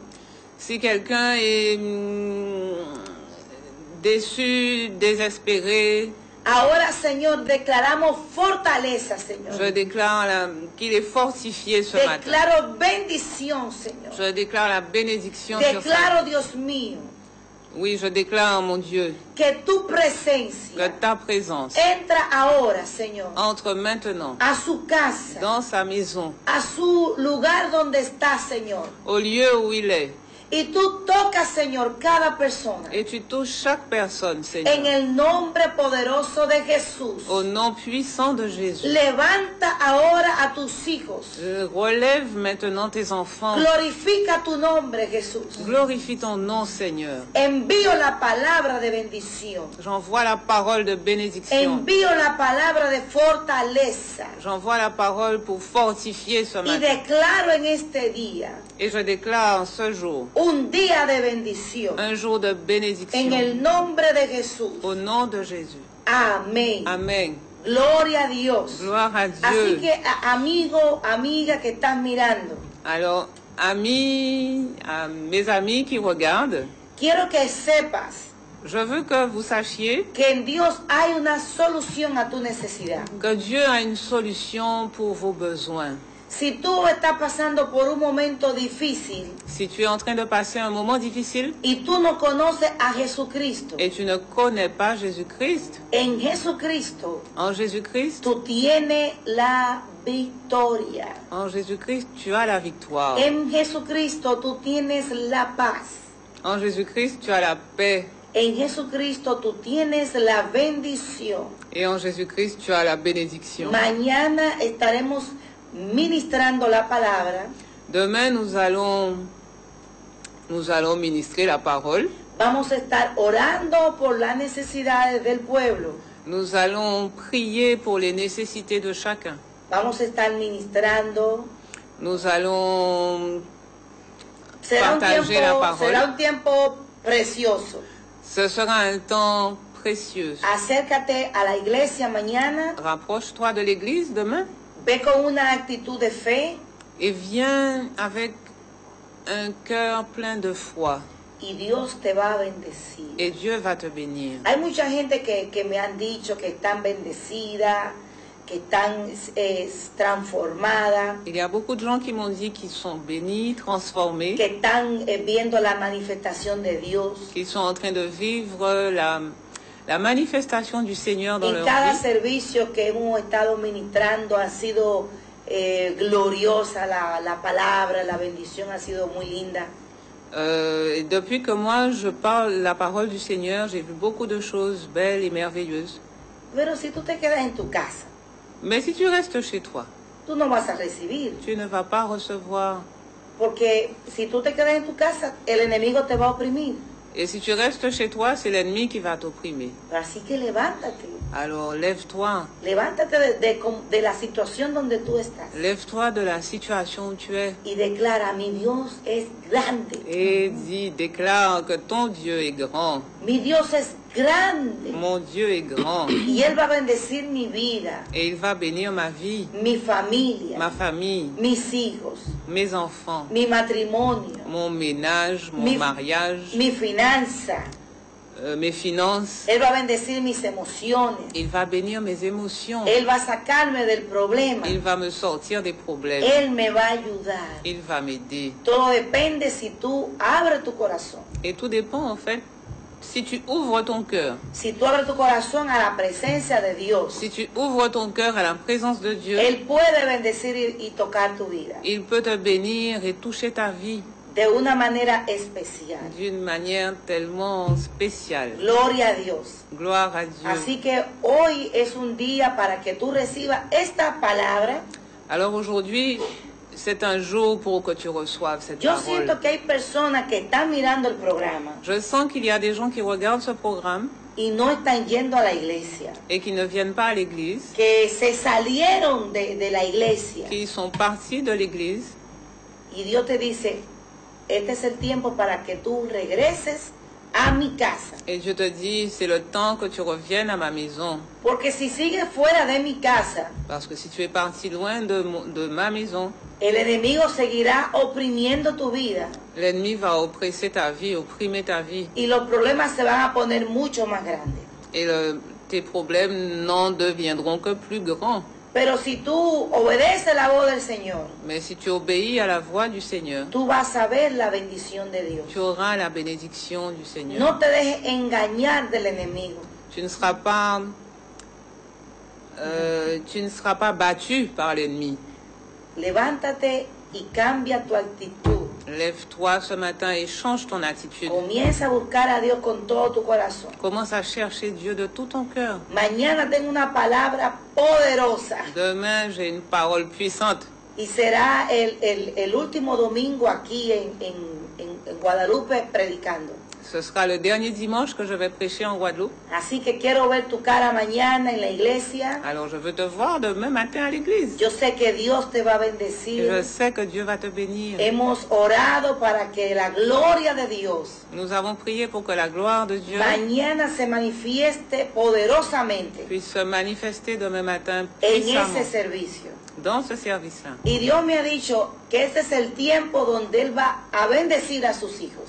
Si quelqu'un est déçu, désespéré, ahora, Señor, declaramos fortaleza, Señor. je déclare qu'il est fortifié ce matin. Declaro bendición, Señor. Je déclare la bénédiction sur sa vie. Declaro, Dios mío, Oui, je déclare, mon Dieu, que tu que presencia ta présence entra ahora, Señor, entre maintenant a su casa, dans sa maison, a su lugar donde está, Señor. au lieu où il est, Y tú tocas, Señor, cada persona. et tu touches chaque personne, En Seigneur, el nombre poderoso de Jesús. au nom puissant de Jésus. Levanta ahora a a tus hijos. Relève maintenant tes enfants. Glorifica tu nombre, Jesús. Glorifie ton nom, Seigneur. Envío la palabra de bendición. J'envoie la parole de bénédiction. Envío la palabra de fortaleza. J'envoie la parole pour fortifier ce Y matin. declaro en este día Et je déclare ce jour un día de bendición. un jour de En bénédiction. el nombre de Jesús. Au nom de Jésus. Amén. Amen. Gloria a Dios. Gloire à Así Dieu. que, amigo, amiga que estás mirando, Alors, mes amis qui regardent, quiero que sepas je veux que vous sachiez que en Dios hay una solución a tu necesidad. que Dieu a une solution pour vos besoins. Si tú estás pasando por un momento difícil Si tu es en train de passer un moment difficile y tú no conoces a Jesucristo, et tu ne connais pas Jésus-Christ, en Jesucristo en Jésus-Christ, tú tienes la victoria. en Jésus-Christ, tu as la victoire. En Jesucristo tú tienes la paz. En Jésus-Christ, tu as la paix. En Jesucristo tú tienes la bendición. Et en Jésus-Christ, tu as la bénédiction. Mañana estaremos ministrando la palabra. Demain, nous allons ministrer la parole. Vamos a estar orando por las necesidades del pueblo. Nous allons prier pour les nécessités de chacun. Vamos a estar ministrando. Nous allons Será partager la parole. será un tiempo precioso. Ce sera un temps précieux. Acércate a la iglesia mañana. Rapproche-toi de l'église demain Ve con una actitud de fe et viens avec un cœur plein de foi. y Dios te va a bendecir. Et Dieu va te bénir. Hay mucha gente que me han dicho que están bendecidas, que están transformadas, Il y a beaucoup de gens qui m'ont dit qu'ils sont bénis, transformés, que están viendo la manifestación de Dios. qu'ils sont en train de vivre la manifestation du Seigneur dans En leur cada vie. servicio que hemos estado ministrando ha sido gloriosa la palabra, la bendición ha sido muy linda. Et depuis que moi je parle la parole du Seigneur, j'ai vu beaucoup de choses belles et merveilleuses. Pero si tú te quedas en tu casa, Mais si tu restes chez toi, tú no vas a recibir. tu ne vas pas recevoir. Porque si tú te quedas en tu casa, el enemigo te va a oprimir. Et si tu restes chez toi, c'est l'ennemi qui va t'opprimer. Así que levántate. Alors lève-toi. Levántate de la situación donde tú estás. Lève-toi de la situation où tu es. Y declara, mi Dios es grande. Et déclare que ton Dieu est grand. Mi Dios es grande. Mon Dieu est grand. Y Él va a bendecir mi vida, Et il va bénir ma vie, mi familia, ma famille, mis hijos, mes enfants, mi matrimonio, mon ménage, mon mi, mariage, mi finanza. mes finances. Él va a bendecir mis emociones. Il va bénir mes émotions. Él va a sacarme del problema. Il va me sortir des problèmes. Él me va a ayudar. Il va m'aider. Todo depende si tú abres tu corazón. Et tout dépend en fait si tu ouvres ton cœur. Si tú abres tu corazón a la presencia de Dios, Si tu ouvres ton cœur à la présence de Dieu, Él puede bendecir y tocar tu vida il peut te bénir et toucher ta vie de una manera especial. d'une manière tellement spéciale. Gloria a Dios. Gloire à Dieu. Así que hoy es un día para que tú recibas esta palabra. Alors aujourd'hui, c'est un jour pour que tu reçoives cette Yo parole. siento que hay personas que están mirando el programa Je sens qu'il y a des gens qui regardent ce programme y no están yendo a la iglesia, et qui ne viennent pas à l'église, que se salieron de la iglesia. qui sont partis de l'église. Y Dios te dice, este es el tiempo para que tú regreses a mi casa. Et je te dis, c'est le temps que tu reviennes à ma maison. Porque si sigues fuera de mi casa, Parce que si tu es parti loin de ma maison, el enemigo seguirá oprimiendo tu vida l'ennemi va oppresser ta vie, opprimer ta vie. y los problemas se van a poner mucho más grandes. Et tes problèmes n'en deviendront que plus grands. Pero si tú obedeces la voz del Señor, Mais si tu obéis à la voix du Seigneur, tú vas a ver la bendición de Dios. tu auras la bénédiction du Seigneur. No te dejes engañar del enemigo. Tu ne seras pas battu par l'ennemi. Levántate y cambia tu actitud. Lève-toi ce matin et change ton attitude. Comienza a buscar a Dios con todo tu corazón. Commence à chercher Dieu de tout ton cœur. Mañana tengo una palabra poderosa Demain, j'ai une parole puissante. y será el último domingo aquí en Guadalupe predicando. Ce sera le dernier dimanche que je vais prêcher en Guadeloupe. Así que quiero ver tu cara mañana en la iglesia. Alors je veux te voir demain matin à l'église. Yo sé que Dios te va a Et bendecir. je sais que Dieu va te bénir. Hemos orado para que la gloria de Dios Nous avons prié pour que la gloire de Dieu mañana se manifieste poderosamente puisse se manifester demain matin en ese puissamment servicio. dans ce service-là. Y Dios me ha dicho que este es el tiempo donde Él va a bendecir a sus hijos.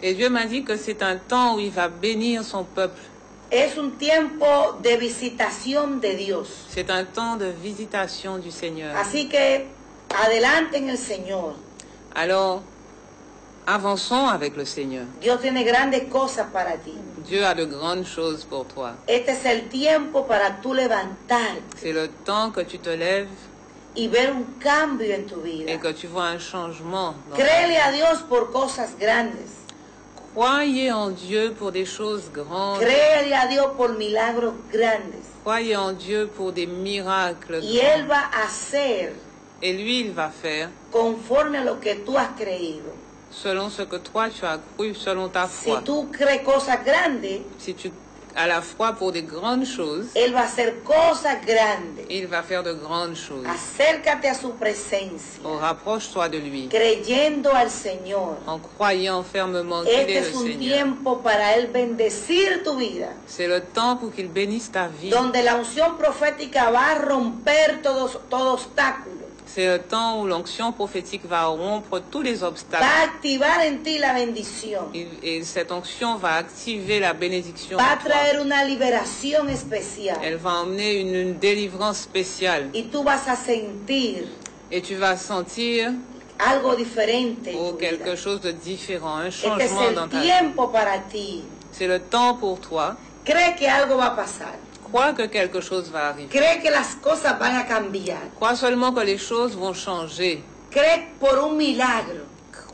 Et Dieu m'a dit que c'est un temps où il va bénir son peuple. Es un tiempo de visitación de Dios. C'est un temps de visitation du Seigneur. Así que adelante en el Señor. Alors, avançons avec le Seigneur. Dios tiene grandes cosas para ti. Dieu a de grandes choses pour toi. Este es el tiempo para tú levantarte C'est le temps que tu te lèves y ver un cambio en tu vida. et que tu vois un changement. Dans ta Créele vie. a Dios por cosas grandes. Croyez en Dieu pour des choses grandes. Créele a Dios por milagros grandes. Croyez en Dieu pour des miracles Y Él grands. va a hacer Et lui, il va faire conforme a lo que tú has creído. selon ce que toi tu as cru, selon ta Si foi. tú crees cosas grandes, Si tu as la foi pour des grandes choses, Él va a hacer cosas grandes. il va faire de grandes choses. Acércate a su presencia, Oh, rapproche-toi de lui creyendo al Señor. en croyant fermement qu'il Este est es le un Seigneur. tiempo para Él bendecir tu vida, C'est le temps pour qu'il bénisse ta vie. donde la unción profética va a romper todo obstáculo. C'est le temps où l'onction prophétique va rompre tous les Va obstacles. a activar en ti la bendición. Et cette onction va activer la bénédiction Va a en toi. traer una liberación especial. Elle va emmener une délivrance spéciale. Y tú vas a sentir Et tu vas sentir algo diferente en tu quelque vida. chose de différent, un Este es changement dans el ta vie. tiempo para ti. C'est le temps pour toi. Cree que algo va a pasar. Crois que quelque chose va arriver. Cree que las cosas van a cambiar. Crois seulement que les choses vont changer. Cree por un milagro.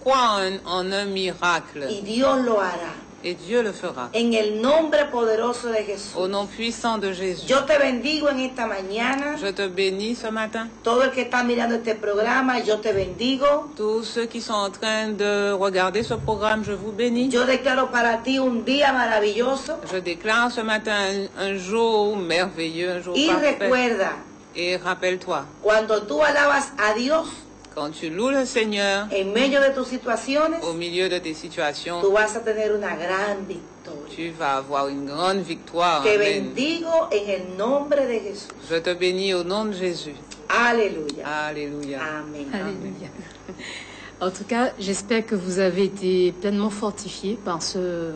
Crois en un miracle. Y Dios lo hará. Et Dieu le fera. En el nombre poderoso de Au Jesús. nom puissant de Jésus. Yo te bendigo en esta mañana. Je te bénis ce matin. Todo el que está mirando este programa, yo te bendigo. Tous ceux qui sont en train de regarder ce programme, je vous bénis. Yo declaro para ti un día maravilloso. Je déclare ce matin un jour merveilleux, un jour Y parfait. recuerda, Et rappelle-toi, cuando tú alabas a Dios quand tu loues le Seigneur en medio de tus situaciones, au milieu de tes situations, tú vas a tener una gran victoria. tu vas avoir une grande victoire. Te Amen. bendigo en el nombre de Jesús. Je te bénis au nom de Jésus. Aleluya. Alléluia. Amén. Alléluia. En tout cas, j'espère que vous avez été pleinement fortifiés par ce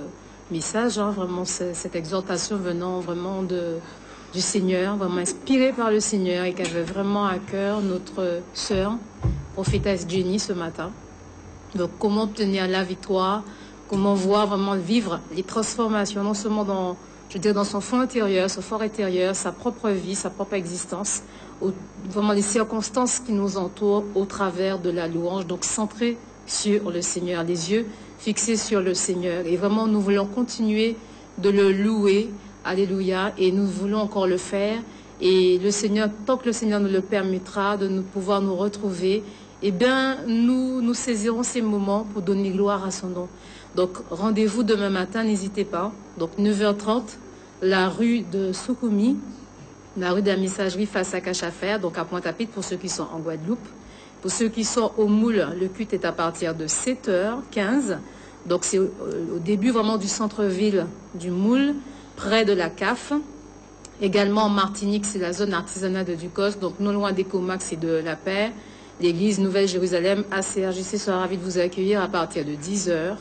message, hein, vraiment cette exhortation venant vraiment du Seigneur, vraiment inspirée par le Seigneur et qu'avait vraiment à cœur notre sœur, prophétesse Jenny, ce matin. Donc, comment obtenir la victoire, comment voir vraiment vivre les transformations, non seulement dans, je veux dire, dans son fond intérieur, son fort intérieur, sa propre vie, sa propre existence, vraiment les circonstances qui nous entourent au travers de la louange, donc centré sur le Seigneur, les yeux fixés sur le Seigneur. Et vraiment, nous voulons continuer de le louer, alléluia, et nous voulons encore le faire. Et le Seigneur, tant que le Seigneur nous le permettra, de nous pouvoir nous retrouver, eh bien, nous saisirons ces moments pour donner gloire à son nom. Donc, rendez-vous demain matin, n'hésitez pas. Donc, 9h30, la rue de Soukoumi, la rue de la Messagerie face à Cachafer, donc à Pointe-à-Pitre pour ceux qui sont en Guadeloupe. Pour ceux qui sont au Moule, le culte est à partir de 7h15. Donc, c'est au début vraiment du centre-ville du Moule, près de la CAF. Également en Martinique, c'est la zone artisanale de Ducos, donc non loin des Comax et de la Paix. L'église Nouvelle-Jérusalem, ACRJC, sera ravie de vous accueillir à partir de 10h.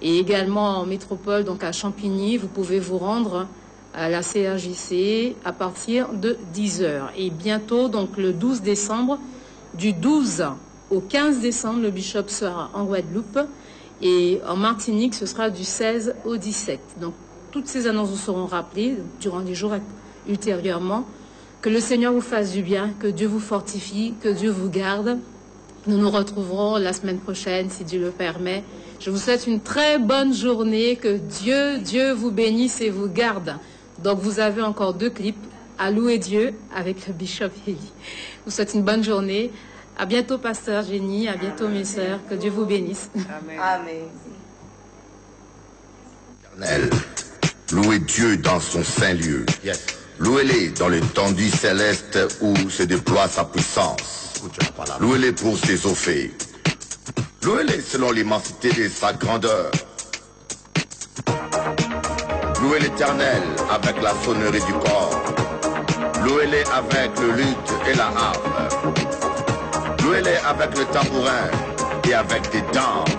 Et également en métropole, donc à Champigny, vous pouvez vous rendre à la CRJC à partir de 10h. Et bientôt, donc le 12 décembre, du 12 au 15 décembre, le bishop sera en Guadeloupe. Et en Martinique, ce sera du 16 au 17. Donc, toutes ces annonces vous seront rappelées durant les jours ultérieurement. Que le Seigneur vous fasse du bien, que Dieu vous fortifie, que Dieu vous garde Nous nous retrouverons la semaine prochaine, si Dieu le permet. Je vous souhaite une très bonne journée, que Dieu vous bénisse et vous garde. Donc vous avez encore 2 clips, à louer Dieu avec le Bishop Eli. Je vous souhaite une bonne journée. À bientôt, Pasteur Jenny. À bientôt, mes sœurs. Que Dieu vous bénisse. Amen. Amén. Éternel, louez Dieu dans son saint lieu. Louez-les dans l'étendue céleste où se déploie sa puissance. Louez-les pour ses eaux faits. Louez-les selon l'immensité de sa grandeur. Louez l'Éternel avec la sonnerie du corps. Louez-les avec le luth et la harpe. Louez-les avec le tambourin et avec des danses.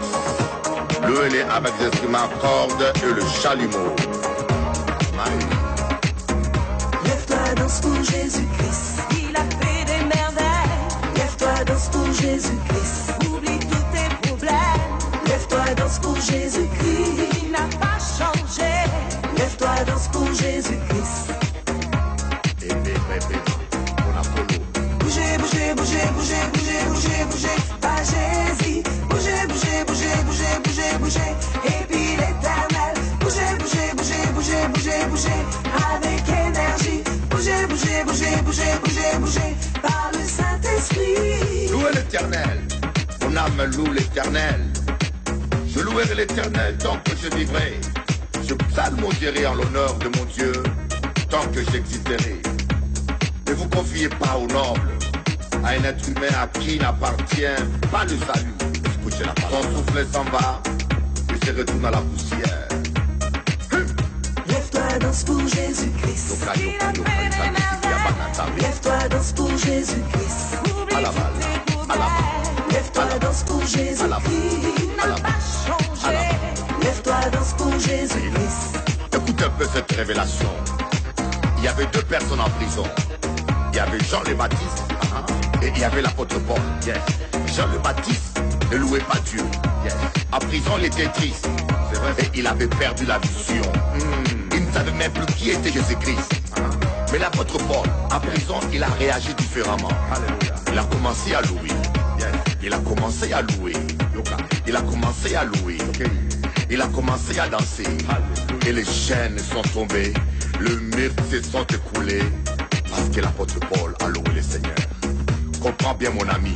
Louez-les avec des instruments à cordes et le chalumeau. Lève-toi, danse pour Jésus-Christ, il a fait des merveilles. Lève-toi, danse pour Jésus-Christ, oublie tous tes problèmes. Lève-toi, danse pour Jésus-Christ, il n'a pas changé. Lève-toi, danse pour Jésus-Christ. Bougez, bougez, bougez, bougez, bougez, bougez, bougez, pas Jésus. Bougez, bougez, bougez, bougez, bougez, bougez, et puis l'Éternel. Bougez, bougez, bougez, bougez, bougez, bougez, avec énergie. Bougez, bougez, bougez, bougez, bougez, bougez, par le Saint-Esprit. Louez l'Éternel, mon âme loue l'Éternel. Je louerai l'Éternel tant que je vivrai. Je psalmodierai en l'honneur de mon Dieu tant que j'existerai. Ne vous confiez pas aux nobles, à un être humain à qui n'appartient pas le salut. Écoutez la parole. Son souffle s'en va et se retourne à la poussière. Lève-toi, danse pour Jésus-Christ. Il a fait des merveilles. Lève-toi, danse pour Jésus-Christ. Oublie tous tes problèmes. Lève-toi, danse pour Jésus-Christ. Il n'a pas changé. Lève-toi, danse pour Jésus-Christ. Écoute un peu cette révélation. Il y avait 2 personnes en prison. Il y avait Jean le Baptiste et il y avait l'apôtre Paul. Jean le Baptiste ne louait pas Dieu. En prison, il était triste. Et il avait perdu la vision. Il ne savait même plus qui était Jésus-Christ. Mais l'apôtre Paul, en prison, il a réagi différemment. Il a commencé à louer. Il a commencé à louer. Il a commencé à louer. Il a commencé à danser. Et les chaînes sont tombées. Le mur se sont écoulés. Parce que l'apôtre Paul a loué le Seigneur. Comprends bien, mon ami.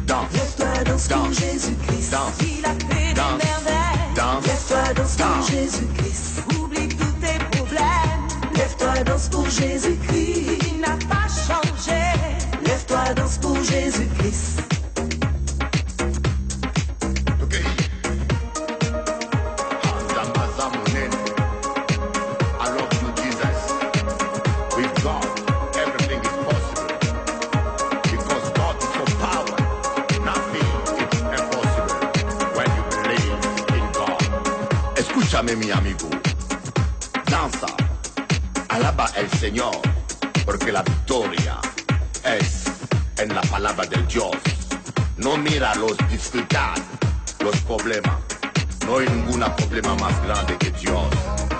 Danse. Lève-toi, danse pour Jésus-Christ. Danse. Il a fait des Danse. merveilles. Danse. Lève-toi, danse pour Danse. Jésus-Christ. Oublie tous tes problèmes. Lève-toi, danse pour Jésus-Christ. Il n'a pas changé. Lève-toi, danse pour Jésus-Christ. Okay. Azamaza monene. I love you, Jesus. With God, everything is possible. Because God is your power. Nothing is impossible when you believe in God. Escúchame, mi amigo. Danza. Alaba al Señor. Porque la victoria es en la palabra del Dios. No mira los dificultades, los problemas. No hay ningún problema más grande que Dios.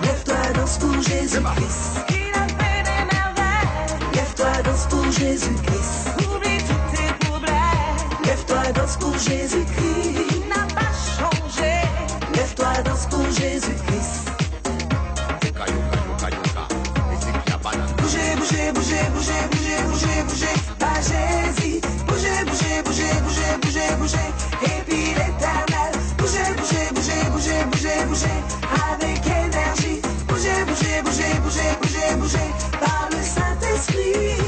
Lève-toi, danse pour Jésus-Christ. Il a fait des merveilles. Lève-toi, danse pour Jésus-Christ. Oublie tous tes problèmes. Lève-toi, danse pour Jésus-Christ. Il n'a pas changé. Lève-toi, danse pour Jésus-Christ. Yoka, yoka, yoka, yoka. Ezekiel Banana. Bougez, bougez, bougez, bougez, bougez, bougez, bougez, pas Jésus. Bougez, bougez, bougez, bougez, bougez, bougez, et puis l'Éternel. Bougez, bougez, bougez, bougez, bougez, bougez, avec énergie. Bougez, bougez, bougez, bougez, bougez, bougez, par le Saint-Esprit.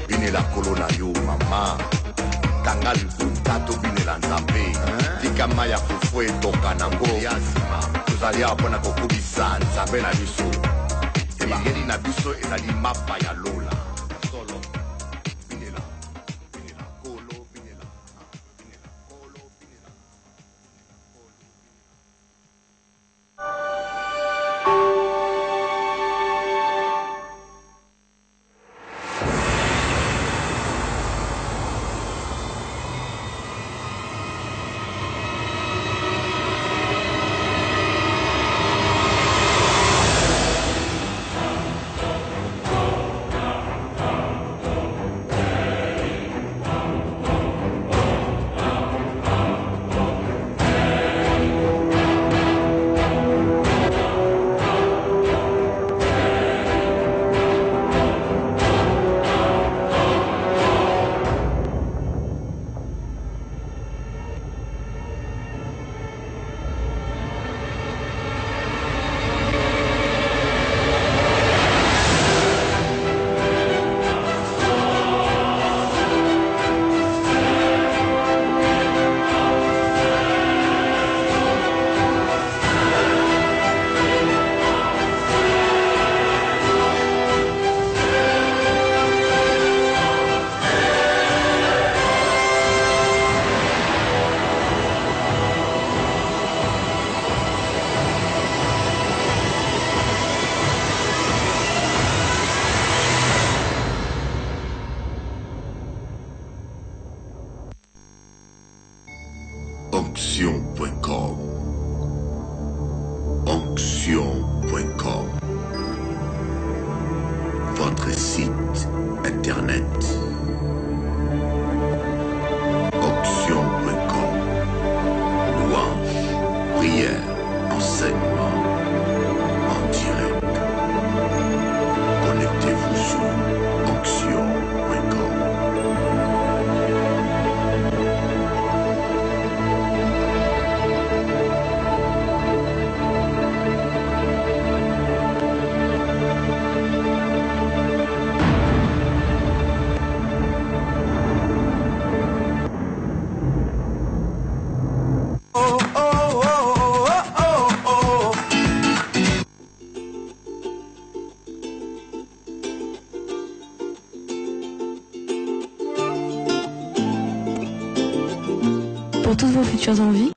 Binela kolona yo mama. Kanga lukutato binela nzambe. Tika maya kufwe toka nango. Yazima. Tuzali apona kokubisa nzambe na biso. Ebangeli na biso ezali mapa ya lola. Solo. Binela. Binela kolo. Binela. Binela kolo. Binela. Onction.com. Onction.com. Votre site internet. Onction.com. Louange, prière, enseignement en direct. Connectez-vous sur Onction.com. Pour toutes vos futures envies,